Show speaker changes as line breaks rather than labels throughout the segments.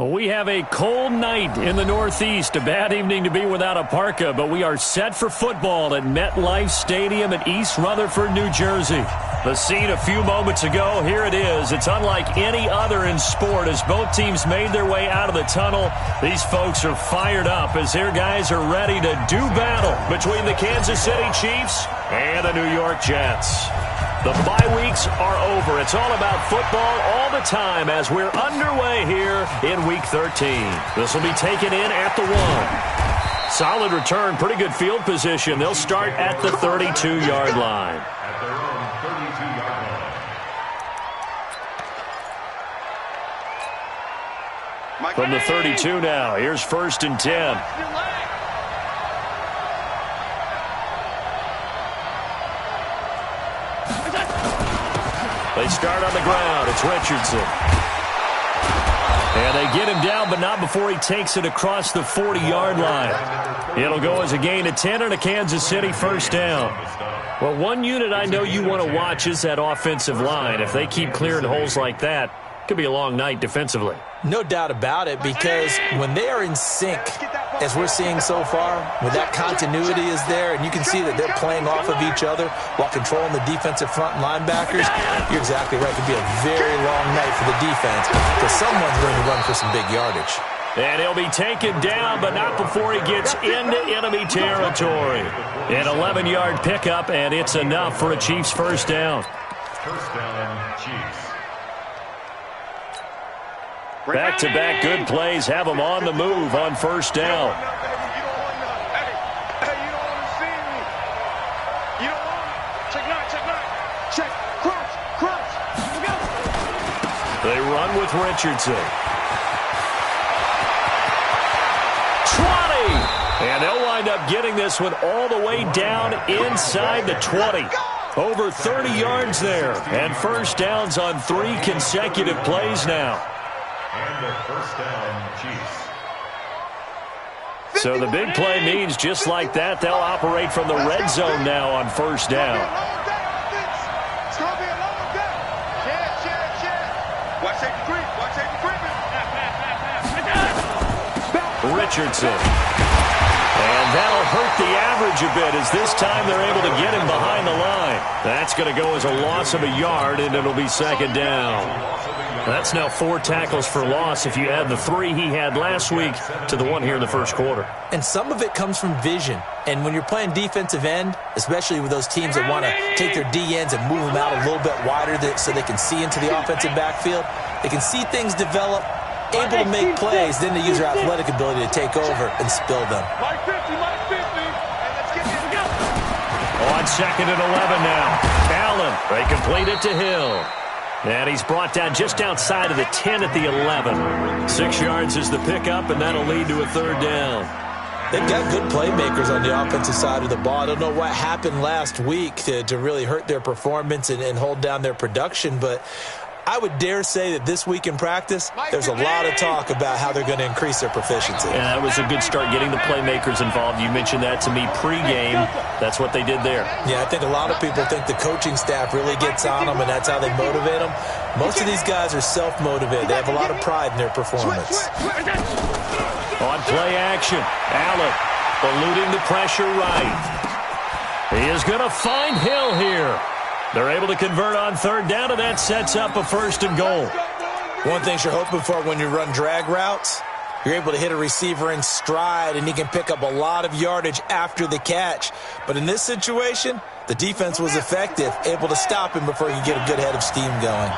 We have a cold night in the Northeast. A bad evening to be without a parka, but we are set for football at MetLife Stadium in East Rutherford, New Jersey. The scene a few moments ago, here it is. It's unlike any other in sport as both teams made their way out of the tunnel. These folks are fired up as their guys are ready to do battle between the Kansas City Chiefs and the New York Jets. The bye weeks are over. It's all about football all the time as we're underway here in Week 13. This will be taken in at the 1. Solid return, pretty good field position. They'll start at the 32-yard line.
At their own 32-yard line.
From the 32 now, here's 1st and 10. They start on the ground. It's Richardson. And they get him down, but not before he takes it across the 40-yard line. It'll go as a gain of 10 and a Kansas City first down. Well, one unit I know you want to watch is that offensive line. If they keep clearing holes like that, it could be a long night defensively.
No doubt about it, because when they are in sync, as we're seeing so far, when that continuity is there, and you can see that they're playing off of each other while controlling the defensive front linebackers, you're exactly right. It could be a very long night for the defense because someone's going to run for some big yardage.
And he'll be taken down, but not before he gets into enemy territory. An 11-yard pickup, and it's enough for a Chiefs first down.
First down, Chiefs.
Back-to-back good plays have them on the move on first down. They run with Richardson. 20! And they'll wind up getting this one all the way down inside the 20. Over 30 yards there. And first downs on 3 consecutive plays now.
And the first down, Chiefs.
So the big play means just like that, they'll operate from the red zone now on first down. Richardson. And that'll hurt the average a bit as this time they're able to get him behind the line. That's going to go as a loss of a yard, and it'll be second down. That's now 4 tackles for loss if you add the 3 he had last week to the 1 here in the first quarter.
And some of it comes from vision. And when you're playing defensive end, especially with those teams that want to take their D-ends and move them out a little bit wider so they can see into the offensive backfield, they can see things develop, able to make plays, then they use their athletic ability to take over and spill them.
On second and 11 now. Allen, they complete it to Hill. And he's brought down just outside of the 10 at the 11. 6 yards is the pickup, and that'll lead to a third down.
They've got good playmakers on the offensive side of the ball. I don't know what happened last week to really hurt their performance and hold down their production, but I would dare say that this week in practice, there's a lot of talk about how they're going to increase their proficiency.
Yeah, that was a good start getting the playmakers involved. You mentioned that to me pregame. That's what they did there.
Yeah, I think a lot of people think the coaching staff really gets on them, and that's how they motivate them. Most of these guys are self-motivated. They have a lot of pride in their performance.
On play action, Allen eluding the pressure right. He is going to find Hill here. They're able to convert on third down, and that sets up a 1st and goal.
One thing you're hoping for when you run drag routes, you're able to hit a receiver in stride, and he can pick up a lot of yardage after the catch. But in this situation, the defense was effective, able to stop him before he could get a good head of steam going.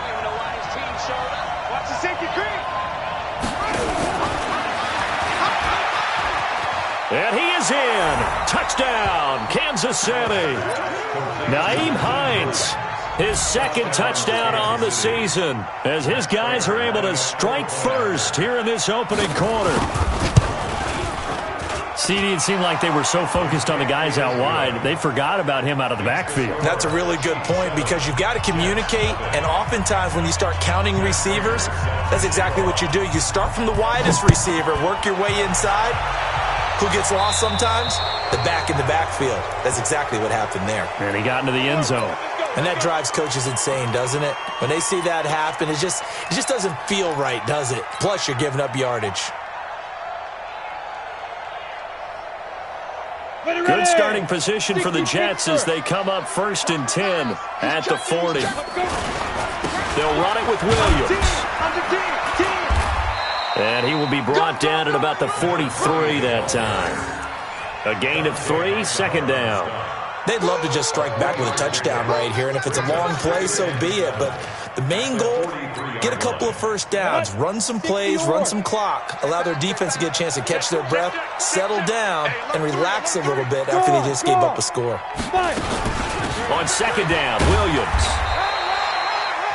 And he is in. Touchdown, Kansas City. Nyheim Hines, his 2nd touchdown on the season, as his guys are able to strike first here in this opening quarter. CD, it seemed like they were so focused on the guys out wide, they forgot about him out of the backfield.
That's a really good point because you've got to communicate, and oftentimes when you start counting receivers, that's exactly what you do. You start from the widest receiver, work your way inside. Who gets lost sometimes? The back in the backfield. That's exactly what happened there.
And he got into the end zone.
And that drives coaches insane, doesn't it? When they see that happen, it just doesn't feel right, does it? Plus, you're giving up yardage.
Good starting position for the Jets as they come up 1st and 10 at the 40. They'll run it with Williams. And he will be brought down at about the 43 that time. A gain of 3, 2nd down.
They'd love to just strike back with a touchdown right here, and if it's a long play, so be it. But the main goal, get a couple of first downs, run some plays, run some clock, allow their defense to get a chance to catch their breath, settle down, and relax a little bit after they just gave up a score.
On 2nd down, Williams.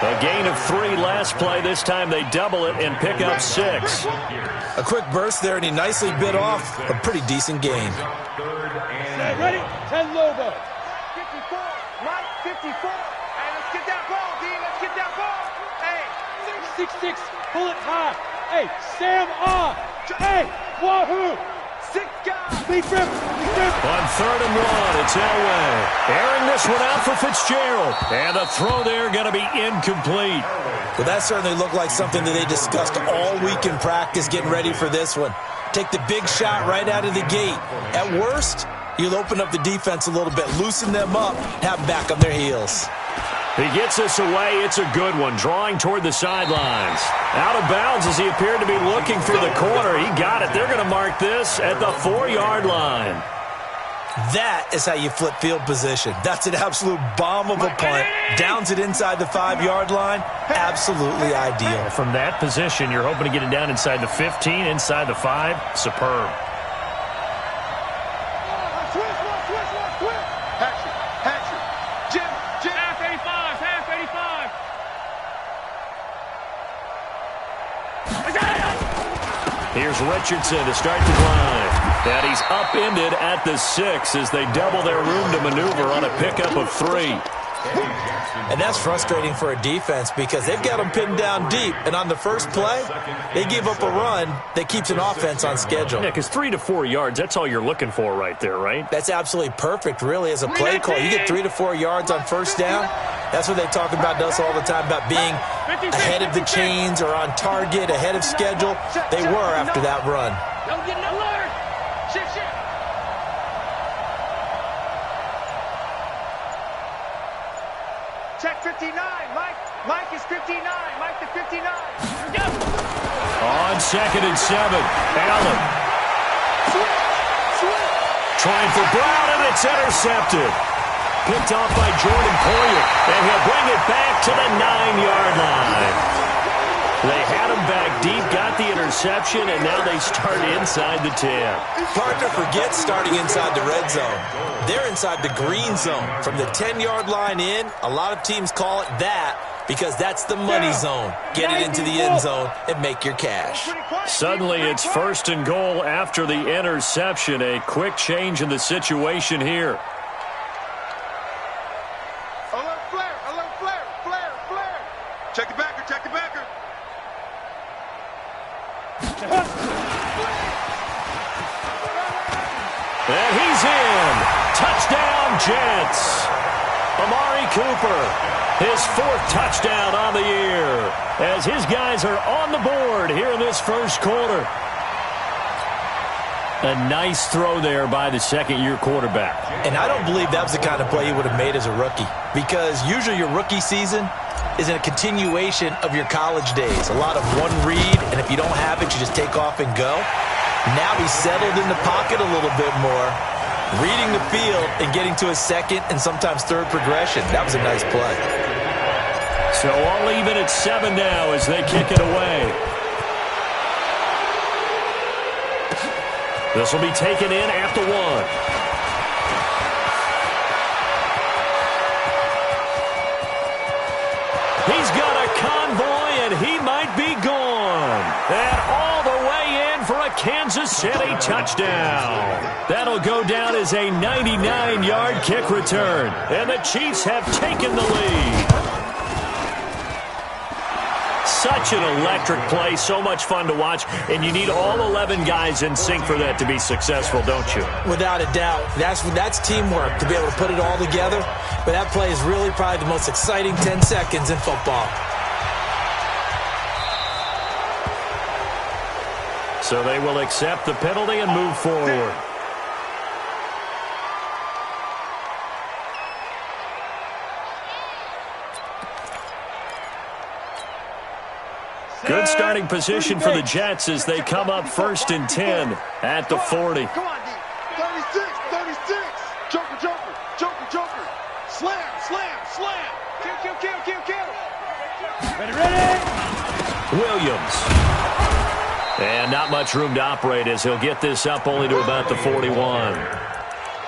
A gain of 3 last play. This time they double it and pick up 6.
A quick burst there, and he nicely bit off a pretty decent gain.
Ready? 10 Lobo.
54. Mike, 54. Hey, let's get that ball, D. Let's get that ball. Hey.
6-6. Pull it high. Hey, Sam on. Hey, wahoo.
6 guys.
Lead rip.
On 3rd and 1, it's Elway. Airing this one out for Fitzgerald. And the throw there going to be incomplete.
Well, that certainly looked like something that they discussed all week in practice getting ready for this one. Take the big shot right out of the gate. At worst, you'll open up the defense a little bit, loosen them up, have them back on their heels.
He gets this away. It's a good one, drawing toward the sidelines. Out of bounds as he appeared to be looking for the corner. He got it. They're going to mark this at the 4-yard line.
That is how you flip field position. That's an absolute bomb of a punt. Downs it inside the 5-yard line. Absolutely ideal.
From that position, you're hoping to get it down inside the 15, inside the 5. Superb. Here's Richardson to start the drive. And he's upended at the 6 as they double their room to maneuver on a pickup of 3.
And that's frustrating for a defense because they've got them pinned down deep. And on the first play, they give up a run that keeps an offense on schedule.
Yeah, because 3 to 4 yards, that's all you're looking for right there, right?
That's absolutely perfect, really, as a play call. You get 3 to 4 yards on first down. That's what they talk about us all the time, about being ahead of the chains or on target, ahead of schedule. They were after that run.
Don't get an alert. Shit. Check 59. Mike is 59. Mike to 59.
On 2nd and 7, Allen. Trying for Brown, and it's intercepted. Picked off by Jordan Poyer, and he'll bring it back to the 9-yard line. They had him back deep, got the interception, and now they start inside the 10.
Hard to forget starting inside the red zone. They're inside the green zone. From the 10-yard line in, a lot of teams call it that because that's the money zone. Get it into the end zone and make your cash.
Suddenly it's 1st and goal after the interception. A quick change in the situation here.
Check the backer.
And he's in. Touchdown, Jets. Amari Cooper, his 4th touchdown on the year, as his guys are on the board here in this first quarter. A nice throw there by the 2nd-year quarterback.
And I don't believe that was the kind of play he would have made as a rookie, because usually your rookie season is in a continuation of your college days. A lot of one read, and if you don't have it, you just take off and go. Now he's settled in the pocket a little bit more, reading the field and getting to a 2nd and sometimes 3rd progression. That was a nice play.
So all even at 7 now as they kick it away. This will be taken in at the 1. He's got a convoy, and he might be gone. And all the way in for a Kansas City touchdown. That'll go down as a 99-yard kick return. And the Chiefs have taken the lead. such an electric play, so much fun to watch, and you need all 11 guys in sync for that to be successful, don't you?
Without a doubt. That's teamwork to be able to put it all together. But that play is really probably the most exciting 10 seconds in football.
So they will accept the penalty and move forward. Good starting position for the Jets as they come up 1st and 10 at the 40.
Come on, D. 36, 36. Joker, joker, joker, joker. Slam, slam, slam. Kill, kill, kill, kill, kill.
Ready, ready.
Williams. And not much room to operate as he'll get this up only to about the 41.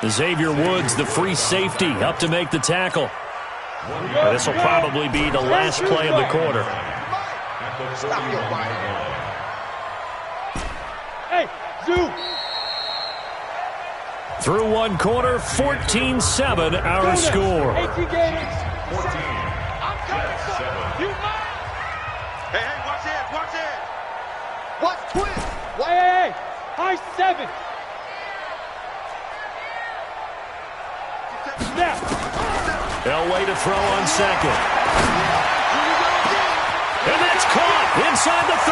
Xavier Woods, the free safety, up to make the tackle. This will probably be the last play of the quarter.
Stop your body.
Hey, Zoo.
Through one quarter, 14-7 our score.
18 games.
14.
I'm coming for you. You mind? Hey, hey, watch it, watch it. Watch twist.
Hey, hey, hey. High 7. Snap.
Elway to throw on second. And that's caught inside the 30.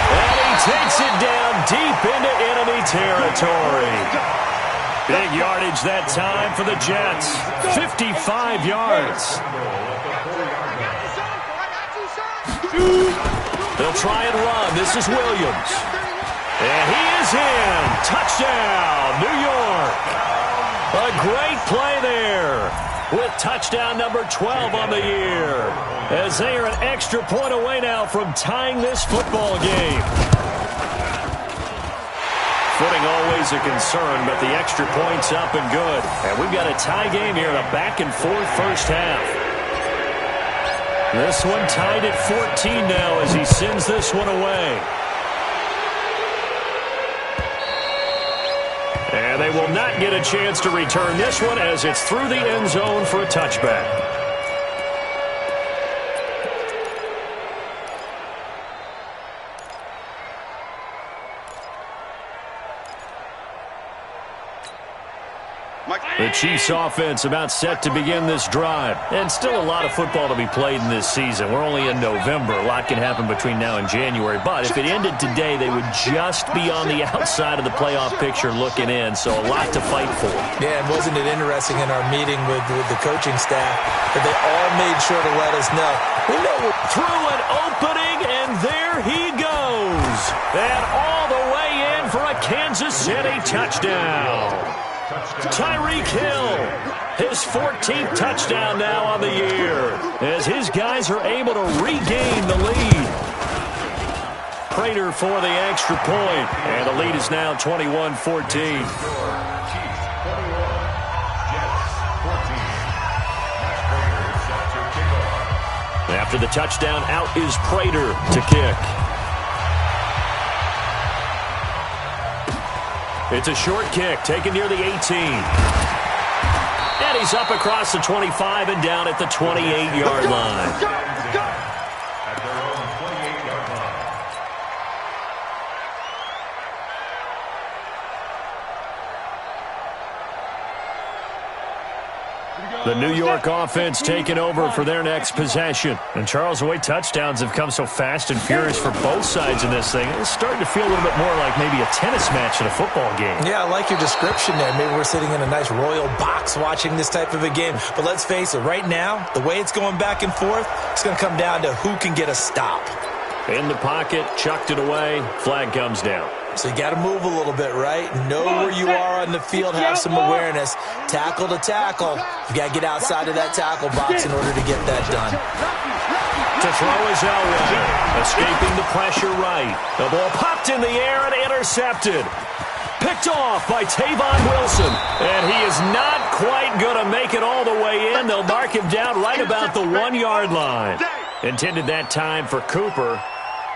And he takes it down deep into enemy territory. Big yardage that time for the Jets. 55 yards. They'll try and run. This is Williams. And he is in. Touchdown, New York. A great play there with touchdown number 12 on the year, as they are an extra point away now from tying this football game. Footing always a concern, but the extra point's up and good. And we've got a tie game here in a back-and-forth first half. This one tied at 14 now as he sends this one away. And they will not get a chance to return this one as it's through the end zone for a touchback. The Chiefs offense about set to begin this drive. And still a lot of football to be played in this season. We're only in November. A lot can happen between now and January. But if it ended today, they would just be on the outside of the playoff picture looking in. So a lot to fight for.
Yeah, and wasn't it interesting in our meeting with the coaching staff that they all made sure to let us know. We know we're
through an opening, and there he goes. And all the way in for a Kansas City touchdown. Tyreek Hill, his 14th touchdown now on the year, as his guys are able to regain the lead. Prater for the extra point, and the lead is now 21-14. After the touchdown, out is Prater to kick. It's a short kick, taken near the 18. And he's up across the 25 and down at the 28-yard line.
At their own 28-yard line.
The New York offense taking over for their next possession. And Charles, the way touchdowns have come so fast and furious for both sides in this thing, it's starting to feel a little bit more like maybe a tennis match in a football game.
Yeah, I like your description there. Maybe we're sitting in a nice royal box watching this type of a game. But let's face it, right now, the way it's going back and forth, it's going to come down to who can get a stop.
In the pocket, chucked it away, flag comes down.
So you got to move a little bit, right? Know where you are on the field, have some awareness. Tackle to tackle. You got to get outside of that tackle box in order to get that done.
To throw is Elway, escaping the pressure right. The ball popped in the air and intercepted. Picked off by Tavon Wilson. And he is not quite going to make it all the way in. They'll mark him down right about the 1-yard line. Intended that time for Cooper.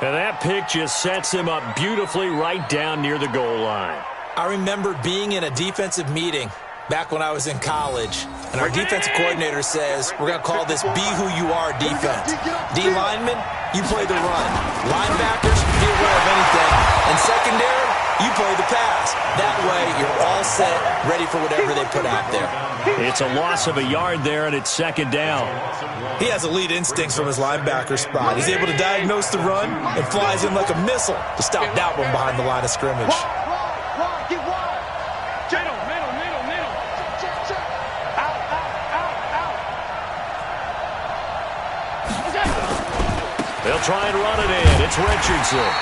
And that pick just sets him up beautifully right down near the goal line.
I remember being in a defensive meeting back when I was in college, and our defensive coordinator says, we're going to call this Be Who You Are defense. D linemen, you play the run. Linebackers, be aware of anything. And secondary, you play the pass. That way, you're all set, ready for whatever they put out there.
It's a loss of a yard there, and it's second down.
He has elite instincts from his linebacker spot. He's able to diagnose the run and flies in like a missile to stop that one behind the line of scrimmage.
Get wide. Middle. Check. Out.
They'll try and run it in. It's Richardson.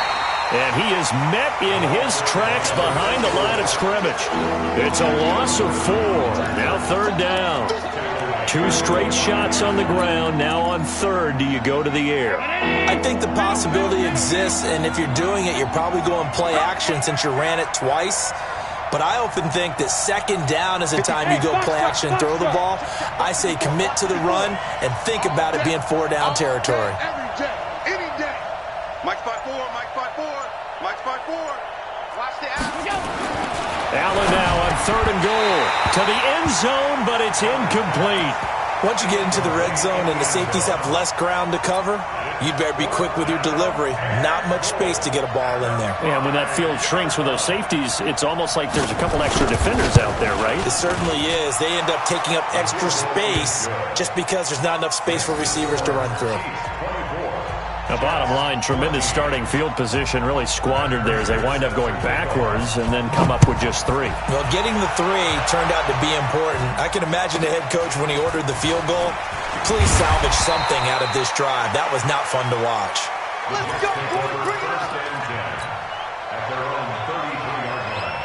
And he is met in his tracks behind the line of scrimmage. It's a loss of 4. Now third down. 2 straight shots on the ground. Now on third, do you go to the air?
I think the possibility exists, and if you're doing it, you're probably going play action since you ran it twice. But I often think that second down is the time you go play action and throw the ball. I say commit to the run and think about it being 4-down territory.
Every day, any day. Mike 5-4. Watch the
Allen now on third and goal. To the end zone, but it's incomplete.
Once you get into the red zone and the safeties have less ground to cover, you better be quick with your delivery. Not much space to get a ball in there.
And when that field shrinks with those safeties, it's almost like there's a couple extra defenders out there, right?
It certainly is. They end up taking up extra space just because there's not enough space for receivers to run through.
Now, bottom line, tremendous starting field position, really squandered there as they wind up going backwards and then come up with just 3.
Well, getting the 3 turned out to be important. I can imagine the head coach when he ordered the field goal. Please salvage something out of this drive. That was not fun to watch.
Let's go, boy. Bring it up.
At their own 33-yard line.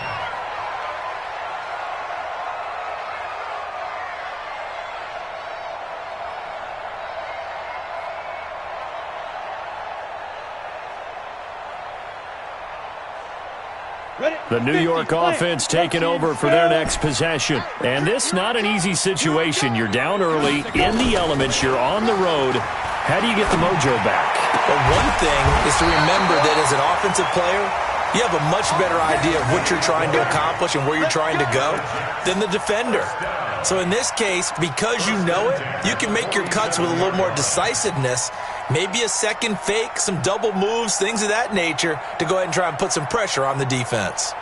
The New York offense taking over for their next possession. And this not an easy situation. You're down early, in the elements, you're on the road. How do you get the mojo back?
Well, one thing is to remember that as an offensive player, you have a much better idea of what you're trying to accomplish and where you're trying to go than the defender. So in this case, because you know it, you can make your cuts with a little more decisiveness. Maybe a second fake, some double moves, things of that nature to go ahead and try and put some pressure on the defense.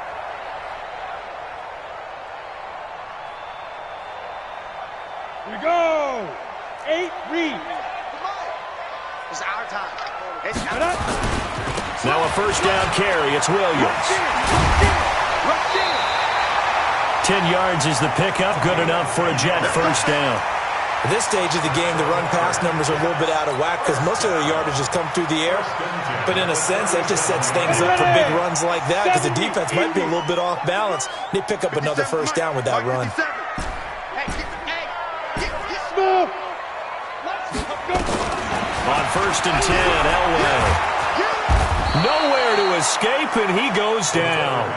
Here we go. 8 reads.
It's our time.
Cut up.
Now a first down carry. It's Williams. 10 yards is the pickup. Good enough for a Jet first down.
At this stage of the game, the run-pass numbers are a little bit out of whack because most of their yardage has come through the air. But in a sense, that just sets things up for big runs like that because the defense might be a little bit off balance. They pick up another first down with that run.
Move.
On first and 10, Elway. Nowhere to escape, and he goes down.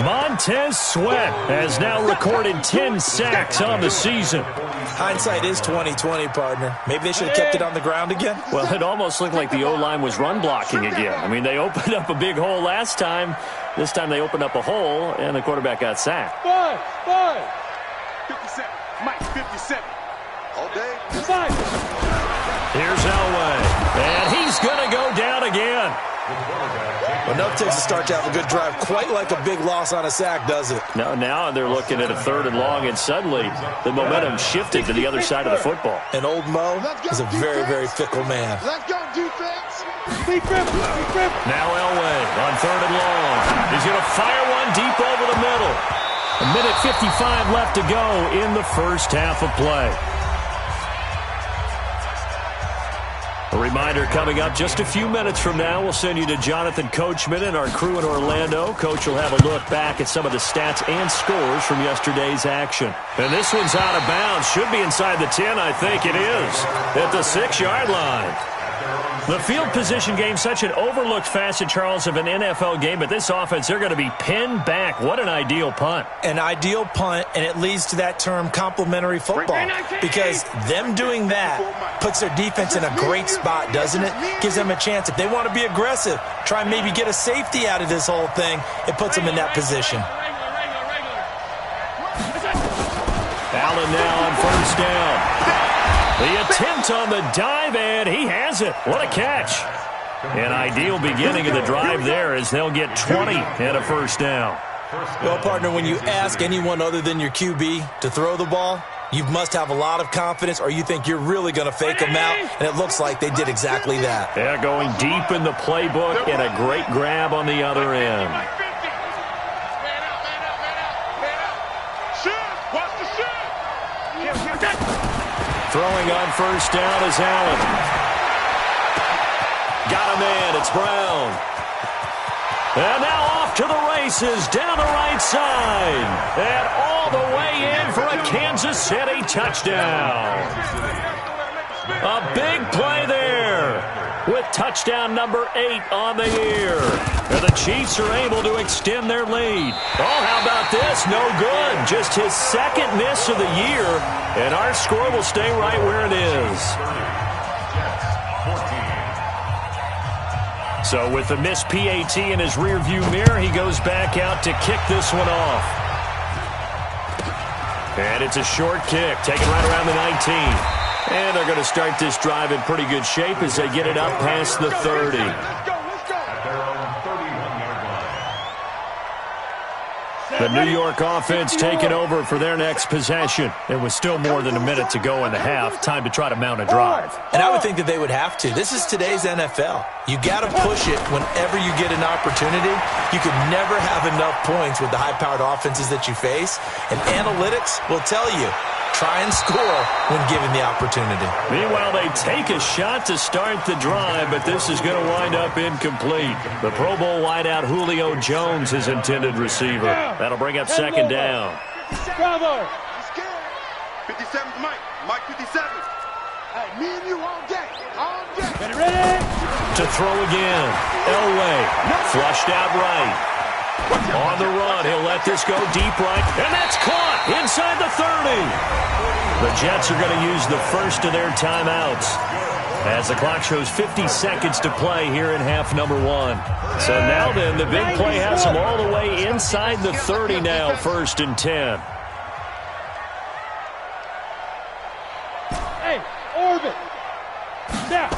Montez Sweat has now recorded 10 sacks on the season.
Hindsight is 20/20, partner. Maybe they should have kept it on the ground again.
Well, it almost looked like the O-line was run blocking again. I mean, they opened up a big hole last time. This time they opened up a hole, and the quarterback got sacked.
5.
57. Mike, 57. All day.
5.
Here's Elway, and he's going to go down again.
Enough takes to start to have a good drive. Quite like a big loss on a sack, does it?
Now they're looking at a third and long, and suddenly the momentum shifted to the other side of the football.
And old Mo is a very, very fickle man.
Let's go, defense.
Now Elway on third and long. He's going to fire one deep over the middle. 1:55 left to go in the first half of play. A reminder coming up just a few minutes from now, we'll send you to Jonathan Coachman and our crew in Orlando. Coach will have a look back at some of the stats and scores from yesterday's action. And this one's out of bounds. Should be inside the 10, I think it is, at the 6-yard line. The field position game, such an overlooked facet, Charles, of an NFL game, but this offense, they're going to be pinned back. What an ideal punt.
An ideal punt, and it leads to that term complementary football, because them doing that puts their defense in a great spot, doesn't it? Gives them a chance. If they want to be aggressive, try and maybe get a safety out of this whole thing, it puts them in that position.
Allen now on first down. The attempt on the dive, and he has it. What a catch. An ideal beginning of the drive there as they'll get 20 and a first down.
Well, partner, when you ask anyone other than your QB to throw the ball, you must have a lot of confidence or you think you're really going to fake them out, and it looks like they did exactly that.
Yeah, going deep in the playbook and a great grab on the other end. Throwing on first down is Allen. Got a man, it's Brown. And now off to the races, down the right side. And all the way in for a Kansas City touchdown. A big play there with touchdown number 8 on the year. And the Chiefs are able to extend their lead. Oh, how about this? No good. Just his second miss of the year. And our score will stay right where it is. So with the missed PAT in his rearview mirror, he goes back out to kick this one off. And it's a short kick, taken right around the 19. And they're going to start this drive in pretty good shape as they get it up past the 30. The New York offense taking over for their next possession. There was still more than a minute to go in the half. Time to try to mount a drive.
And I would think that they would have to. This is today's NFL. You got to push it whenever you get an opportunity. You can never have enough points with the high-powered offenses that you face. And analytics will tell you, try and score when given the opportunity.
Meanwhile, they take a shot to start the drive, but this is going to wind up incomplete. The Pro Bowl wideout Julio Jones, his intended receiver. That'll bring up second down.
Bravo.
57's Mike. Mike 57. Hey, me and you all day. All day.
Ready?
To throw again. Elway. Flushed out right. On the run, he'll let this go deep right. And that's caught inside the 30. The Jets are going to use the first of their timeouts as the clock shows 50 seconds to play here in half number 1. So now then, the big play has them all the way inside the 30 now, 1st and 10.
Hey, orbit. Now.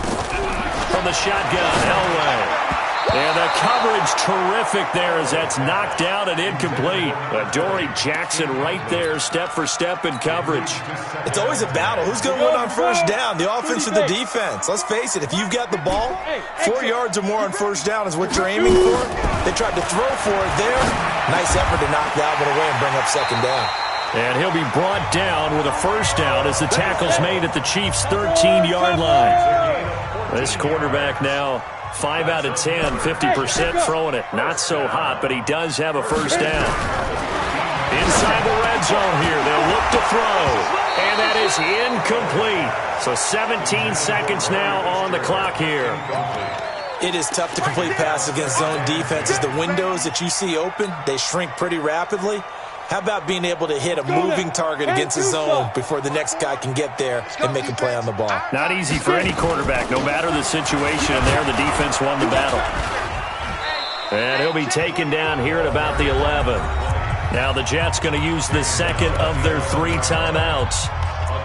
From the shotgun, Elway. And the coverage terrific there as that's knocked out and incomplete. Adoree Jackson right there, step for step in coverage.
It's always a battle. Who's going to win on first down, the offense or the defense? Let's face it, if you've got the ball, 4 yards or more on first down is what you're aiming for. They tried to throw for it there. Nice effort to knock that one away and bring up second down.
And he'll be brought down with a first down as the tackle's made at the Chiefs' 13-yard line. This quarterback now 5 out of 10, 50% throwing it. Not so hot, but he does have a first down. Inside the red zone here, they'll look to throw. And that is incomplete. So 17 seconds now on the clock here.
It is tough to complete passes against zone defenses. The windows that you see open, they shrink pretty rapidly. How about being able to hit a moving target against a zone before the next guy can get there and make a play on the ball?
Not easy for any quarterback, no matter the situation. And there, the defense won the battle. And he'll be taken down here at about the 11. Now the Jets going to use the second of their 3 timeouts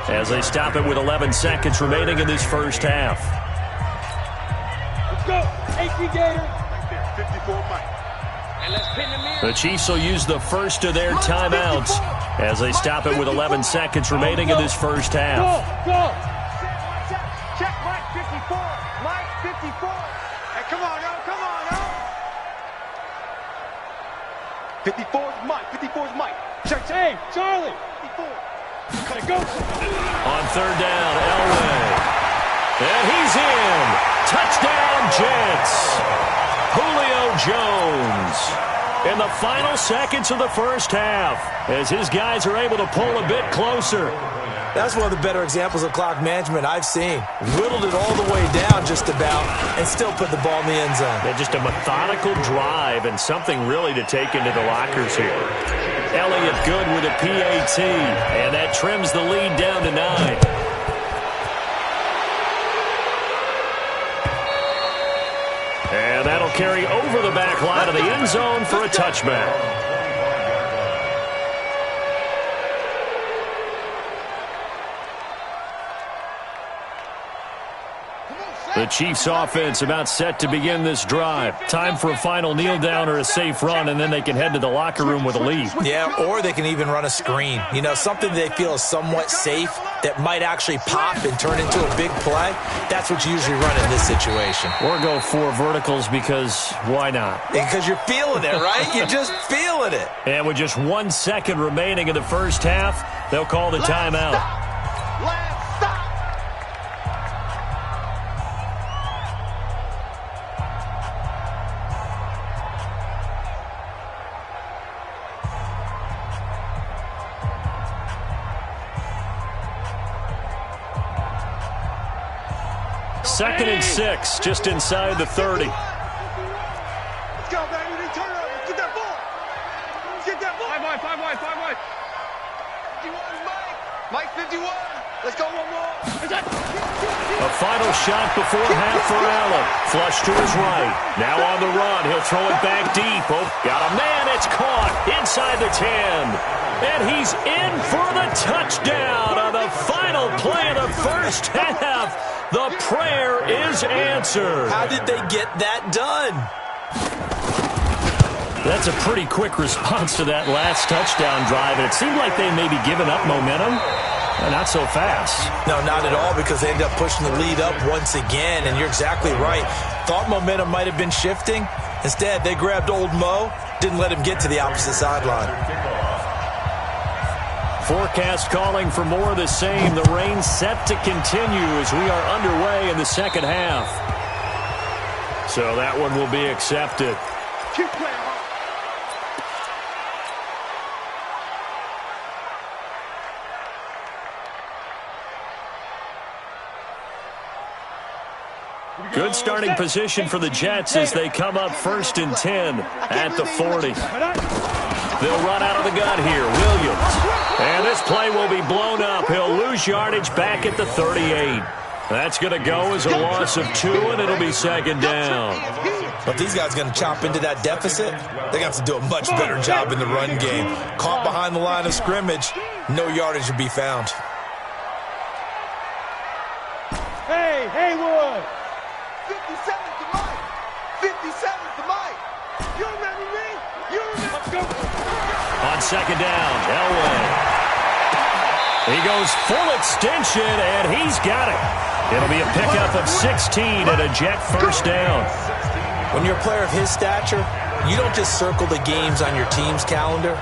as they stop it with 11 seconds remaining in this first half.
Let's go. 18 Gator.
54 Mike.
The Chiefs will use the first of their timeouts as they stop it with 11 seconds remaining in this first half.
Go.
Check Mike 54. Mike 54. Hey, come on, yo. Come on, yo. 54's Mike. 54's Mike.
Check. Hey, Charlie.
54.
Gotta go.
On third down, Elway. And he's in. Touchdown, Jets. Julio Jones in the final seconds of the first half as his guys are able to pull a bit closer.
That's one of the better examples of clock management I've seen. Whittled it all the way down just about and still put the ball in the end zone.
Yeah, just a methodical drive and something really to take into the lockers here. Elliott good with a PAT, and that trims the lead down to 9. And that'll carry over the back line of the end zone for a touchback. The Chiefs offense about set to begin this drive. Time for a final kneel down or a safe run, and then they can head to the locker room with a lead.
Yeah, or they can even run a screen. You know, something they feel is somewhat safe that might actually pop and turn into a big play. That's what you usually run in this situation.
Or go 4 verticals because why not?
Because you're feeling it, right? You're just feeling it.
And with just 1 second remaining in the first half, they'll call the timeout.
Let's stop.
Second and 6, just inside the 30.
Let's go, baby. Turn it over. Get that ball. Get that ball. 5 wide. 51, Mike. 51. Let's go one more.
A final shot before half for Allen. Flush to his right. Now on the run. He'll throw it back deep. Oh, got a man. It's caught inside the 10. And he's in for the touchdown on the final play of the first half. The prayer is answered.
How did they get that done?
That's a pretty quick response to that last touchdown drive, and it seemed like they may be giving up momentum. Not so fast.
No, not at all, because they end up pushing the lead up once again, and you're exactly right. Thought momentum might have been shifting. Instead, they grabbed old Mo, didn't let him get to the opposite sideline.
Forecast calling for more of the same. The rain set to continue as we are underway in the second half. So that one will be accepted.
Keep playing.
Good starting position for the Jets as they come up 1st and 10 at the 40. They'll run out of the gun here. Williams. And this play will be blown up. He'll lose yardage back at the 38. That's going to go as a loss of 2, and it'll be second down.
But these guys are going to chop into that deficit. They got to do a much better job in the run game. Caught behind the line of scrimmage, no yardage to be found.
Hey, Haywood!
57 to Mike. 57 to Mike. You remember me? You remember? Let's go.
On second down, Elway. He goes full extension, and he's got it. It'll be a pickup of 16 and a Jet first down.
When you're a player of his stature, you don't just circle the games on your team's calendar.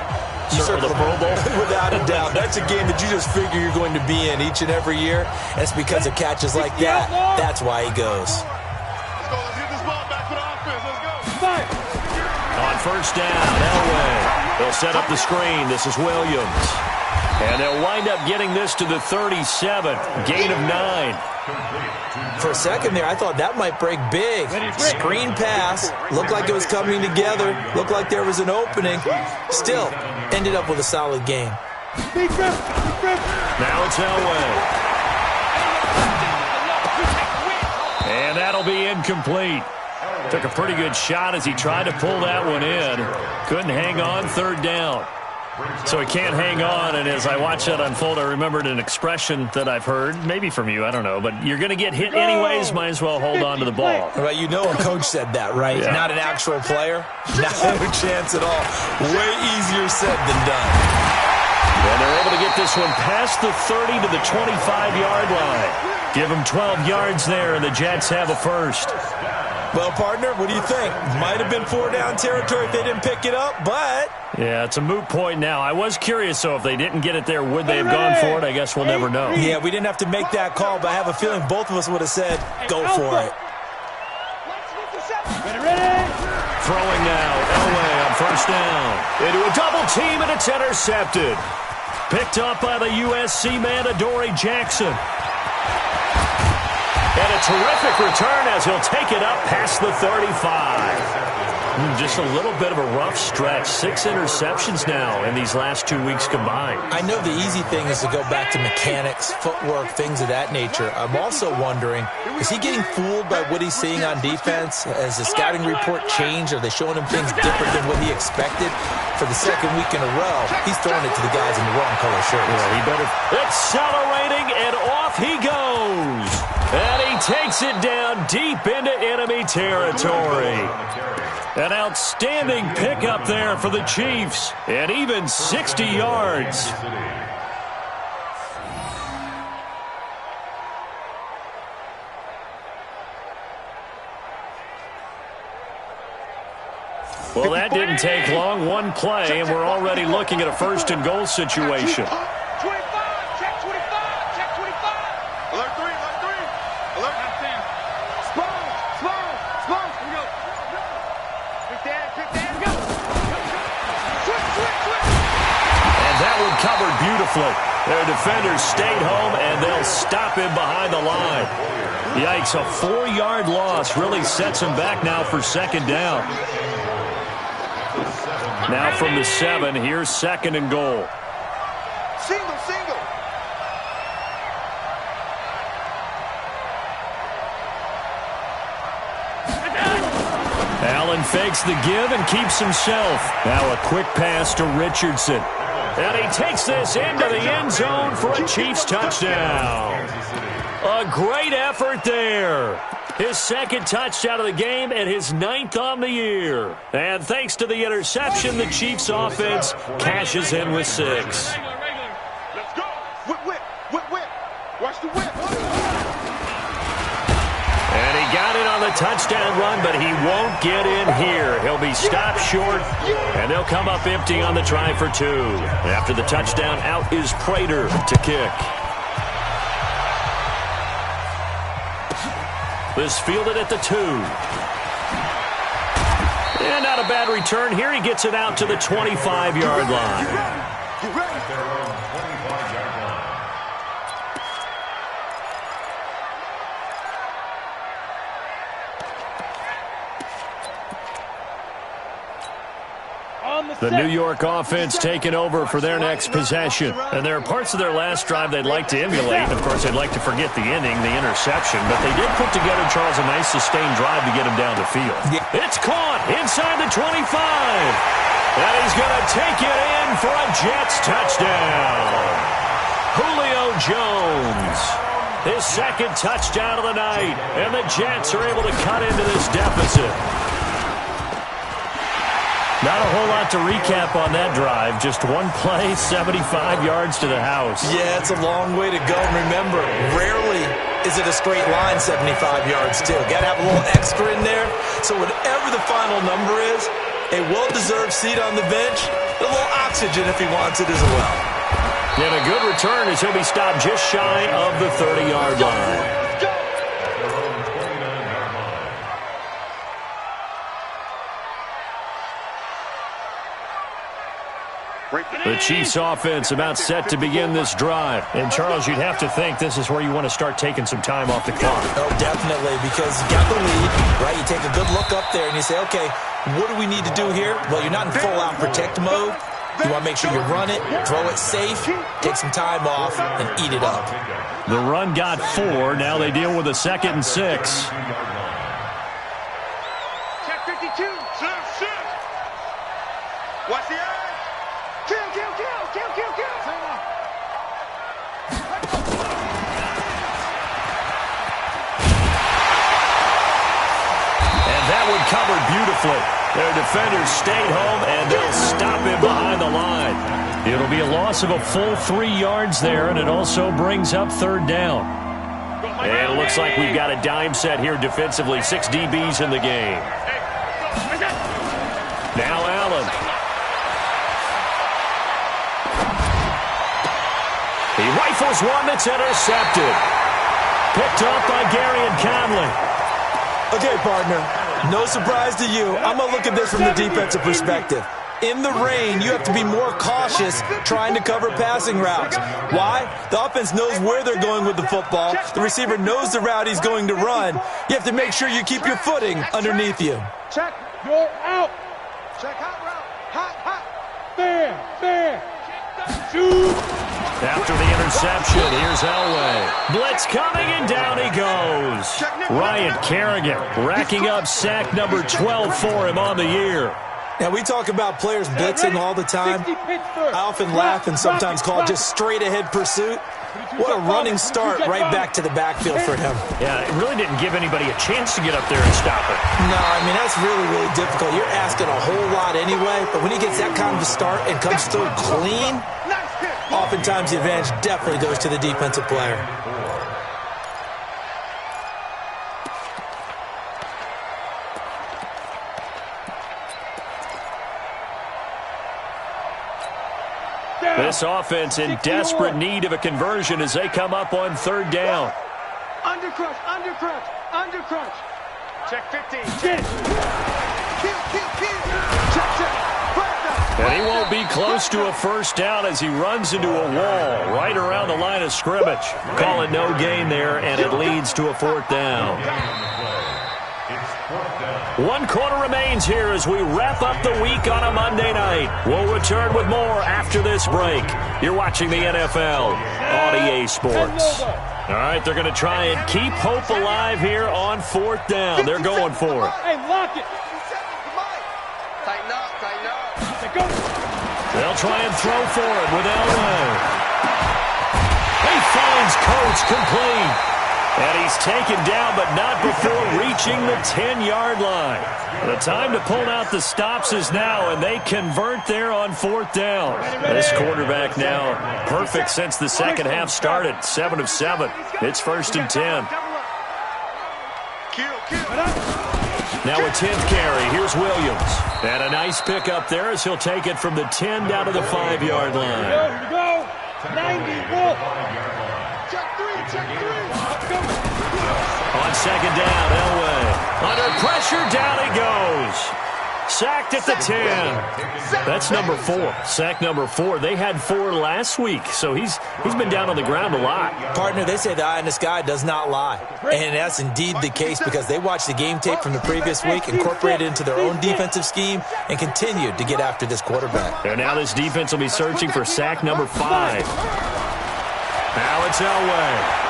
You circle
the Pro Bowl?
Without a doubt. That's a game that you just figure you're going to be in each and every year. And it's because of catches like that. That's why he goes.
Let's go. Let's get this ball back for the offense. Let's go.
On first down, Elway. They'll set up the screen. This is Williams. And they'll wind up getting this to the 37. Gain of 9.
For a second there, I thought that might break big. Screen pass. Looked like it was coming together. Looked like there was an opening. Still, ended up with a solid game.
Now it's Elway. And that'll be incomplete. Took a pretty good shot as he tried to pull that one in. Couldn't hang on, third down. So he can't hang on, and as I watched that unfold, I remembered an expression that I've heard, maybe from you, I don't know, but you're going to get hit anyways, might as well hold on to the ball.
Well, you know a coach said that, right?
Yeah.
Not an actual player. Not a chance at all. Way easier said than done.
And they're able to get this one past the 30 to the 25-yard line. Give them 12 yards there, and the Jets have a first.
Well, partner, what do you think? Might have been 4-down territory if they didn't pick it up, but...
Yeah, it's a moot point now. I was curious, so if they didn't get it there, would they have gone for it? I guess we'll never know.
Yeah, we didn't have to make that call, but I have a feeling both of us would have said, go for it.
Ready?
Throwing now, Elway on first down. Into a double team, and it's intercepted. Picked up by the USC man, Adoree Jackson. And a terrific return as he'll take it up past the 35. Just a little bit of a rough stretch. 6 interceptions now in these last 2 weeks combined.
I know the easy thing is to go back to mechanics, footwork, things of that nature. I'm also wondering, is he getting fooled by what he's seeing on defense? Has the scouting report changed? Are they showing him things different than what he expected? For the second week in a row, he's throwing it to the guys in the wrong color shirts.
Yeah, he better. Accelerating, and off he goes. And he takes it down deep into enemy territory. An outstanding pickup there for the Chiefs, and even 60 yards. Well, that didn't take long. One play, and we're already looking at a first-and-goal situation.
25, check 25, check 25. Alert 3, alert 3. Alert 10. Small. Here we go. Quick that, go. Switch.
And that one covered beautifully. Their defenders stayed home, and they'll stop him behind the line. Yikes, a 4-yard loss really sets him back now for second down. Now from the 7, here's second and goal.
Single.
Allen fakes the give and keeps himself. Now a quick pass to Richardson. And he takes this into the end zone for a Chiefs touchdown. A great effort there. His second touchdown of the game and his 9th on the year. And thanks to the interception, the Chiefs offense cashes in with 6.
Let's go. Whip. Watch the whip.
And he got it on the touchdown run, but he won't get in here. He'll be stopped short, and they'll come up empty on the try for 2. After the touchdown, out is Prater to kick. This fielded at the 2. And not a bad return here. He gets it out to the 25-yard line.
Get ready.
Their own 25-yard line.
The New York offense taking over for their next possession. And there are parts of their last drive they'd like to emulate. Of course, they'd like to forget the ending, the interception. But they did put together, Charles, a nice sustained drive to get him down the field. It's caught inside the 25. And he's going to take it in for a Jets touchdown. Julio Jones. His second touchdown of the night. And the Jets are able to cut into this deficit. Not a whole lot to recap on that drive. Just one play, 75 yards to the house.
Yeah, it's a long way to go. Remember, rarely is it a straight line 75 yards, too. Got to have a little extra in there. So whatever the final number is, a well-deserved seat on the bench, a little oxygen if he wants it as well.
And a good return as he'll be stopped just shy of the 30-yard line. The Chiefs offense about set to begin this drive. And, Charles, you'd have to think this is where you want to start taking some time off the clock.
Oh, definitely, because you got the lead, right? You take a good look up there and you say, okay, what do we need to do here? Well, you're not in full-out protect mode. You want to make sure you run it, throw it safe, take some time off, and eat it up.
The run got 4. Now they deal with a 2nd and 6.
Check 52. Watch the eye. Kill.
And that one covered beautifully. Their defenders stayed home, and they'll stop him behind the line. It'll be a loss of a full 3 yards there, and it also brings up 3rd down. And it looks like we've got a dime set here defensively. 6 DBs in the game. Now Allen. He rifles one that's intercepted. Picked up by Gary and Conley.
Okay, partner, no surprise to you. I'm going to look at this from the defensive perspective. In the rain, you have to be more cautious trying to cover passing routes. Why? The offense knows where they're going with the football. The receiver knows the route he's going to run. You have to make sure you keep your footing underneath you.
Check, you're out.
Check hot route. Hot.
Fair. Shoot.
After the interception, here's Elway. Blitz coming, and down he goes. Ryan Kerrigan racking up sack number 12 for him on the year.
Now, we talk about players blitzing all the time. I often laugh and sometimes call it just straight-ahead pursuit. What a running start right back to the backfield for him.
Yeah, it really didn't give anybody a chance to get up there and stop it.
No, I mean, that's really, really difficult. You're asking a whole lot anyway, but when he gets that kind of a start and comes through clean, oftentimes the advantage definitely goes to the defensive player.
This offense in desperate need of a conversion as they come up on third down.
Under crunch, under crunch, under crunch.
Check 15.
Check.
And he won't be close to a first down as he runs into a wall right around the line of scrimmage. Call it no gain there, and it leads to a fourth down. 1 quarter remains here as we wrap up the week on a Monday night. We'll return with more after this break. You're watching the NFL on EA Sports. All right, they're going to try and keep hope alive here on fourth down. They're going for it.
Hey, lock it.
Tighten up, tighten up.
Go.
They'll try and throw for it with Elway. He finds Coates complete. And he's taken down, but not before reaching the 10-yard line. The time to pull out the stops is now, and they convert there on fourth down. This quarterback now perfect since the second half started. 7 of 7. It's 1st and 10. Now a 10th carry. Here's Williams. And a nice pickup there as he'll take it from the 10 down to the 5-yard line.
Here we go. 90, Wolf. Check 3.
On second down, Elway. Under pressure, down he goes. Sacked at the 10. That's number 4. Sack number 4. They had 4 last week, so he's been down on the ground a lot.
Partner, they say the eye in the sky does not lie. And that's indeed the case because they watched the game tape from the previous week, incorporated it into their own defensive scheme, and continued to get after this quarterback.
And now this defense will be searching for sack number 5. Now it's Elway.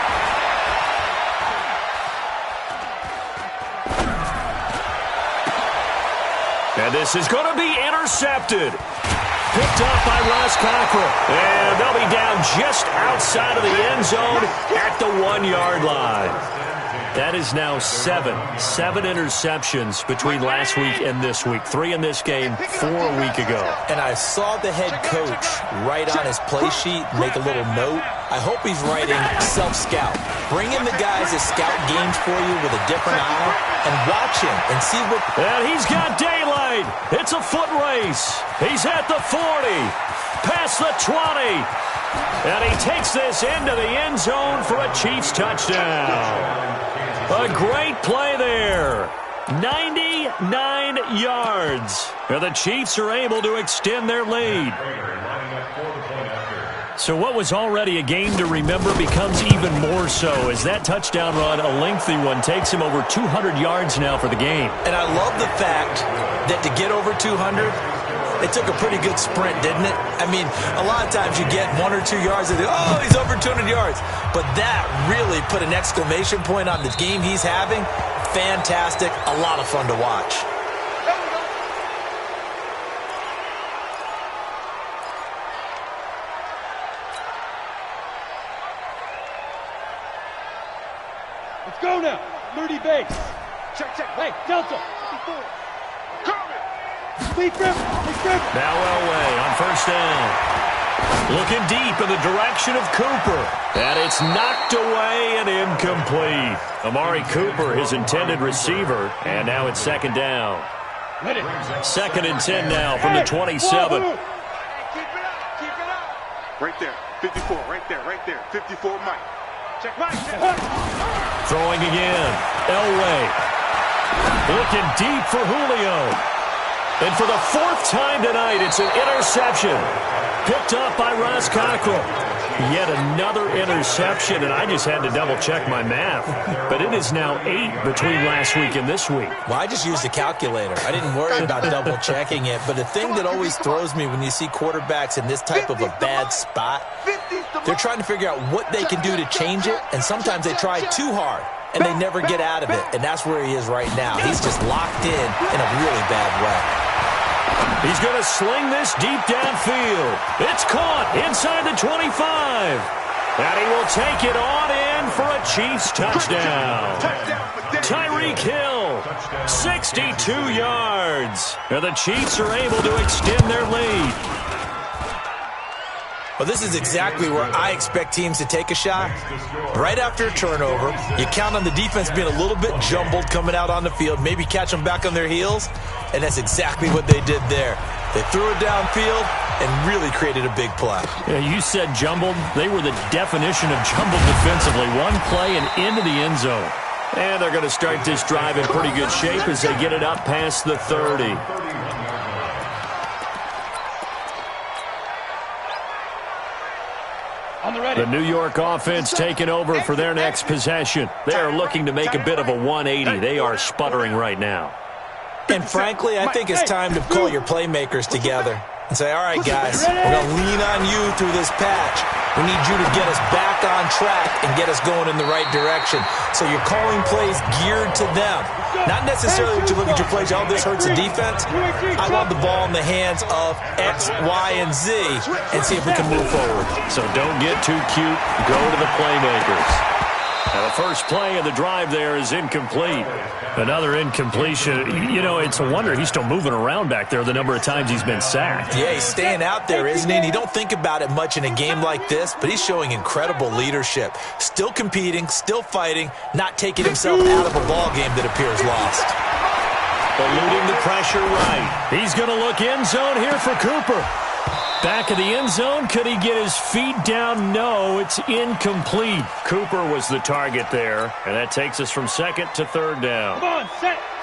And this is going to be intercepted. Picked up by Ross Cockrell. And they'll be down just outside of the end zone at the 1-yard line. That is now 7 interceptions between last week and this week. 3 in this game, 4 a week ago.
And I saw the head coach write on his play sheet, make a little note. I hope he's writing self-scout. Bring in the guys that scout games for you with a different eye and watch him and see what...
And he's got daylight. It's a foot race. He's at the 40, past the 20. And he takes this into the end zone for a Chiefs touchdown. A great play there. 99 yards. And the Chiefs are able to extend their lead. So what was already a game to remember becomes even more so as that touchdown run, a lengthy one, takes him over 200 yards now for the game.
And I love the fact that to get over 200, it took a pretty good sprint, didn't it? I mean, a lot of times you get 1 or 2 yards and oh, he's over 200 yards. But that really put an exclamation point on the game he's having. Fantastic. A lot of fun to watch.
Let's go now. Liberty base. Check. Hey, Delta.
Now Elway on first down. Looking deep in the direction of Cooper. And it's knocked away and incomplete. Amari Cooper, his intended receiver. And now it's second down. 2nd and 10 now from the 27.
Keep it up. Right there. 54. Right there. 54, Mike. Check Mike.
Throwing again. Elway. Looking deep for Julio. And for the 4th time tonight, it's an interception. Picked up by Ross Cockrell. Yet another interception, and I just had to double-check my math. But it is now 8 between last week and this week.
Well, I just used a calculator. I didn't worry about double-checking it. But the thing that always throws me when you see quarterbacks in this type of a bad spot, they're trying to figure out what they can do to change it, and sometimes they try too hard, and they never get out of it. And that's where he is right now. He's just locked in a really bad way.
He's going to sling this deep downfield. It's caught inside the 25. And he will take it on in for a Chiefs touchdown. Tyreek Hill, 62 yards. And the Chiefs are able to extend their lead.
Well, this is exactly where I expect teams to take a shot. Right after a turnover, you count on the defense being a little bit jumbled coming out on the field, maybe catch them back on their heels, and that's exactly what they did there. They threw it downfield and really created a big play.
Yeah, you said jumbled. They were the definition of jumbled defensively. One play and into the end zone. And they're going to start this drive in pretty good shape as they get it up past the 30. The New York offense taking over for their next possession. They are looking to make a bit of a 180. They are sputtering right now.
And frankly, I think it's time to call your playmakers together and say, all right, guys, we're going to lean on you through this patch. We need you to get us back on track and get us going in the right direction. So you're calling plays geared to them. Not necessarily to look at your plays, oh, this hurts the defense. I want the ball in the hands of X, Y, and Z and see if we can move forward.
So don't get too cute. Go to the playmakers. Now the first play of the drive there is incomplete. Another incompletion. You know, it's a wonder he's still moving around back there the number of times he's been sacked.
Yeah, he's staying out there, isn't he? And you don't think about it much in a game like this, but he's showing incredible leadership. Still competing, still fighting, not taking himself out of a ball game that appears lost.
Eluding the pressure right. He's going to look end zone here for Cooper. Back of the end zone. Could he get his feet down? No, it's incomplete. Cooper was the target there, and that takes us from second to third down.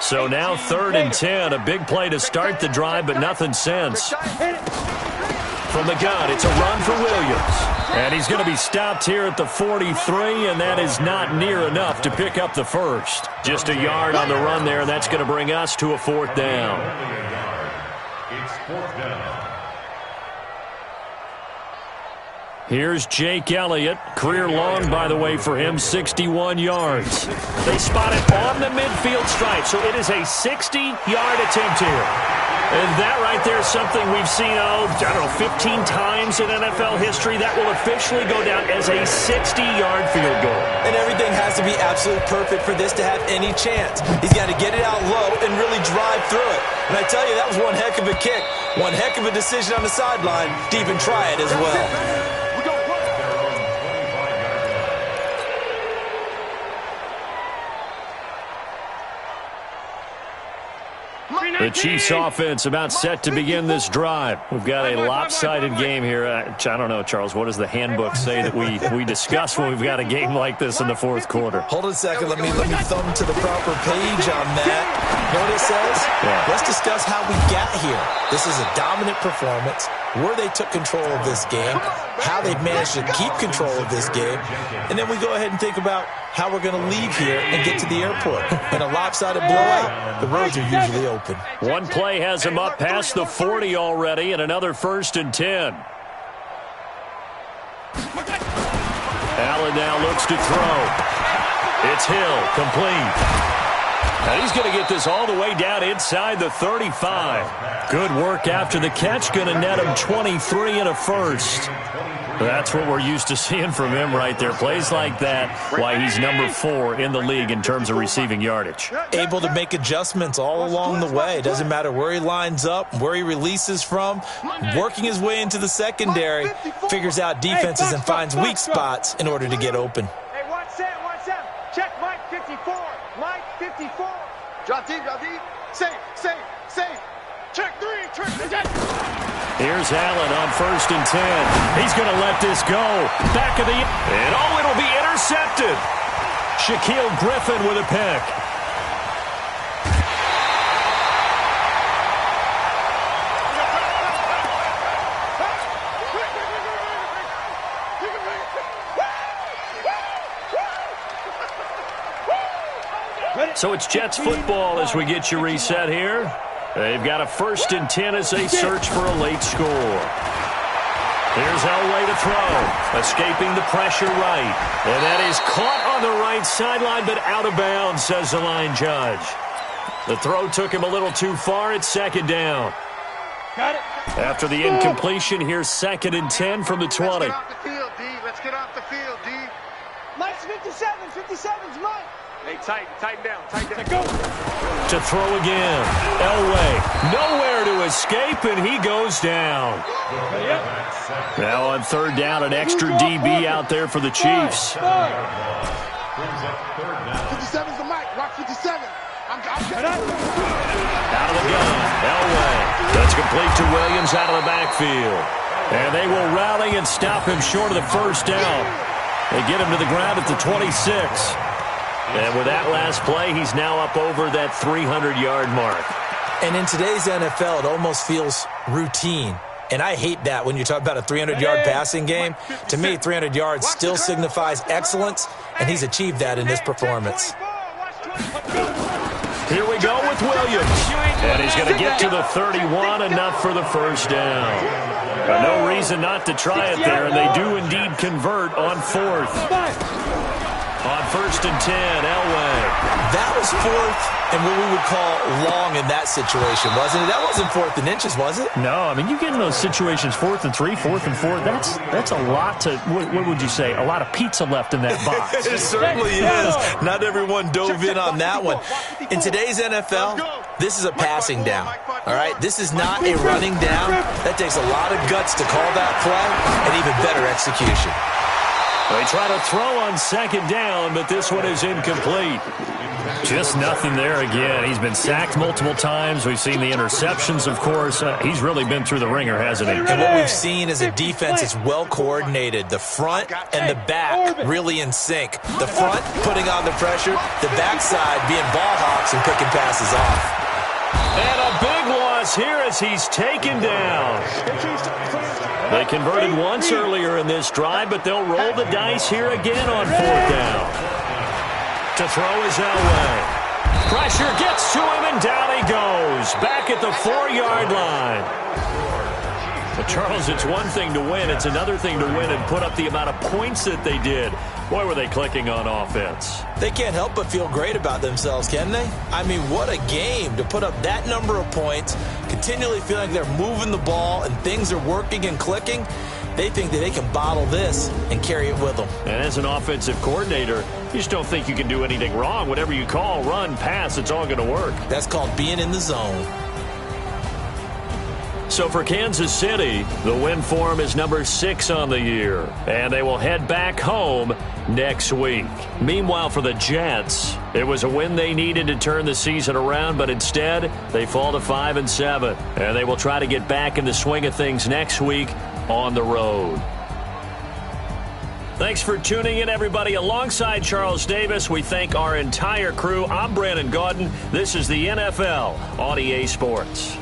So now 3rd and 10. A big play to start the drive, but nothing since. From the gun, it's a run for Williams. And he's going to be stopped here at the 43, and that is not near enough to pick up the first. Just a yard on the run there, and that's going to bring us to a 4th down.
It's 4th down.
Here's Jake Elliott. Career long, by the way, for him, 61 yards. They spot it on the midfield stripe, so it is a 60-yard attempt here. And that right there is something we've seen, 15 times in NFL history. That will officially go down as a 60-yard field goal.
And everything has to be absolutely perfect for this to have any chance. He's got to get it out low and really drive through it. And I tell you, that was one heck of a kick. One heck of a decision on the sideline to even try it as well.
The Chiefs offense about set to begin this drive. We've got a lopsided game here. I don't know, Charles, what does the handbook say that we discuss when we've got a game like this in the 4th quarter?
Hold on a second. Let me thumb to the proper page on that. You know what it says?
Yeah.
Let's discuss how we got here. This is a dominant performance, where they took control of this game, how they've managed to keep control of this game, and then we go ahead and think about how we're going to leave here and get to the airport. In a lopsided blowout, the roads are usually open.
One play has him up past the 40 already, and another 1st and 10. Allen now looks to throw. It's Hill, complete. And he's going to get this all the way down inside the 35. Good work after the catch, going to net him 23 and a first. That's what we're used to seeing from him right there. Plays like that, why he's number 4 in the league in terms of receiving yardage.
Able to make adjustments all along the way. Doesn't matter where he lines up, where he releases from. Working his way into the secondary, figures out defenses and finds weak spots in order to get open.
Hey, watch that. Check Mike 54. Mike 54. Drop deep. Safe. Check 3.
Here's Allen on 1st and 10. He's going to let this go. Back of the... And it'll be intercepted. Shaquille Griffin with a pick. So it's Jets football as we get you reset here. They've got a 1st and 10 as they search for a late score. Here's Elway to throw. Escaping the pressure right. And that is caught on the right sideline, but out of bounds, says the line judge. The throw took him a little too far. It's 2nd down.
Got it.
After the incompletion, here's 2nd and 10 from the 20.
Let's get off the field, D. Let's get off the field. 57. 57's mine. Hey, tighten down.
Go.
To throw again. Elway, nowhere to escape, and he goes down. Now on third down, an extra DB out there for the Chiefs.
57's the mic. Rock 57. I'm
out of the gun. Elway. That's complete to Williams out of the backfield. And they will rally and stop him short of the first down. They get him to the ground at the 26. And with that last play, he's now up over that 300-yard mark.
And in today's NFL, it almost feels routine. And I hate that when you talk about a 300-yard passing game. To me, 300 yards still signifies excellence, and he's achieved that in this performance.
Here we go with Williams. And he's going to get to the 31, enough for the first down. No reason not to try it there, and they do indeed convert on fourth. On first and 10, Elway.
That was fourth and what we would call long in that situation, wasn't it? That wasn't fourth and inches, was it?
No, I mean, you get in those situations, 4th and 3, 4th and 4. That's a lot to, what would you say, a lot of pizza left in that box.
It certainly is. Not everyone dove in on that one. In today's NFL, this is a passing down. All right, this is not a running down. That takes a lot of guts to call that play and even better execution.
They try to throw on second down, but this one is incomplete. Just nothing there again. He's been sacked multiple times. We've seen the interceptions, of course. He's really been through the ringer, hasn't he?
And what we've seen is a defense that's well coordinated. The front and the back really in sync. The front putting on the pressure, the backside being ball hawks and picking passes off.
And a big loss here as he's taken down. They converted once earlier in this drive, but they'll roll the dice here again on fourth down. To throw is Elway. Pressure gets to him, and down he goes. Back at the 4-yard line. But Charles, it's one thing to win. It's another thing to win and put up the amount of points that they did. Boy, were they clicking on offense.
They can't help but feel great about themselves, can they? I mean, what a game to put up that number of points, continually feeling they're moving the ball and things are working and clicking. They think that they can bottle this and carry it with them.
And as an offensive coordinator, you just don't think you can do anything wrong. Whatever you call, run, pass, it's all going to work.
That's called being in the zone.
So for Kansas City, the win form is number 6 on the year, and they will head back home next week. Meanwhile, for the Jets, it was a win they needed to turn the season around, but instead they fall to 5-7, and they will try to get back in the swing of things next week on the road. Thanks for tuning in, everybody. Alongside Charles Davis, we thank our entire crew. I'm Brandon Gaudin. This is the NFL on EA Sports.